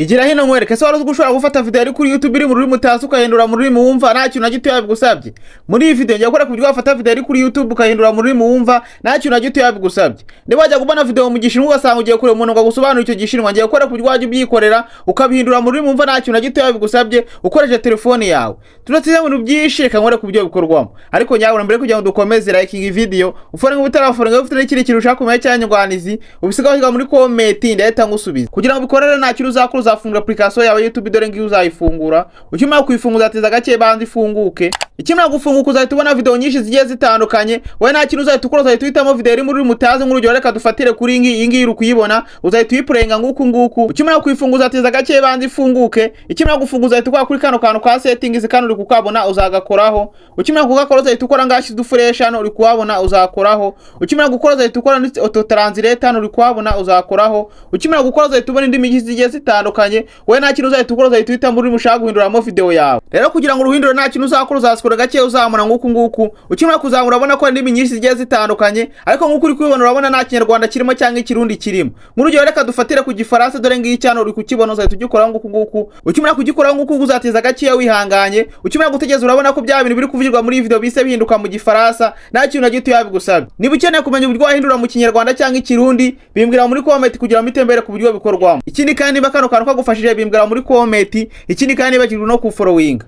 Igira hino nkwereke se wari ushobora gufata video ari kuri YouTube iri mu rurimi utazi ukahindura mu rurimi wumva nta kintu na gito yabigusabye. Muri iyi video ngiye gukora ku buryo wafata video ari kuri YouTube ukahindura mu rurimi wumva nta kintu na gito yabigusabye. Niba wajya kubona video mu gishinwa ugasanga ugiye kureba umuntu ngo gusobanura icyo gishinwa, ngiye gukora ku buryo wajya ubyikorera ukabihindura mu rurimi wumva nta kintu na gito yabigusabye ukoresheje telefone yawe. Turatize mu byinshi reka nkore ku buryo bikorwamo. Ariko nyabura mbere kugira ngo dukomeze liking video, ufore ngo utarafora ngo ufite n'ikindi kintu ushaka kumenya cyanyarwanizi, ubisigaho higa muri comment ndahita ngusubiza. Kugira ngo bikorere nta kintu uzakora uzafungura application yawe YouTube dore ngiyo uzayifungura. Ukimara kuyifunguza ateza gake banze ifunguke. Ikimara gufunguka uzahita ubona video nyinshi zigiye zitandukanye. Wowe nta kintu uzahita ukora, uzahita uhitamo video iri muri mutazi nk'urugero reka dufatire kuri iyi ngiyi uri kuyibona, uzahita uyiplayinga nguku. Ukimara kuyifunguza ateza gake banze ifunguke. Ikimara gufunguza uzahita ukora kuri kano kantu ka settings kandi uri kukabona uzagakoraho. Ukimara kugakora uzahita ukora ngashi dufuresh hano uri kuhabona uzakoraho. Ukimara gukora uzahita ukora auto translate hano uri kuhabona uzakoraho. Ukimara gukora uzahita ubona indimi nyinshi zigiye zitandukanye. Wowe nta kintu uzahita ukora, uzahita uhitamo muri mushaka guhinduramo video yawe. Rero kugira ngo uruhindure nta kintu uzakora uzakora gake uzamura nguku. Ukimara kuzamura urabona ko indimi nyinshi zigiye zitandukanye, ariko nguko uri kubibona urabona nta kinyarwanda kirimo cyangwa ikirundi kirimo. Nk'urugero reka dufatire ku gifaransa dore ngiyi cyane uri kukibona uzahita ugikora nguku. Ukimara kugikora nguku uzateza gake wihanganye. Ukimara gutegeza urabona ko bya bintu biri kuvugirwa muri video bise bihinduka mu gifaransa nta kintu na gito yabigusabye. Niba ukeneye kumenya uburyo wahindura mu kinyarwanda cyangwa ikirundi bimbwira muri comment kugira ngo mitembere ku buryo bikorwamo. Ikindi kandi bakano kantu kagufashije bimbwira muri comment. Ikindi kandi bagirwa no ku following.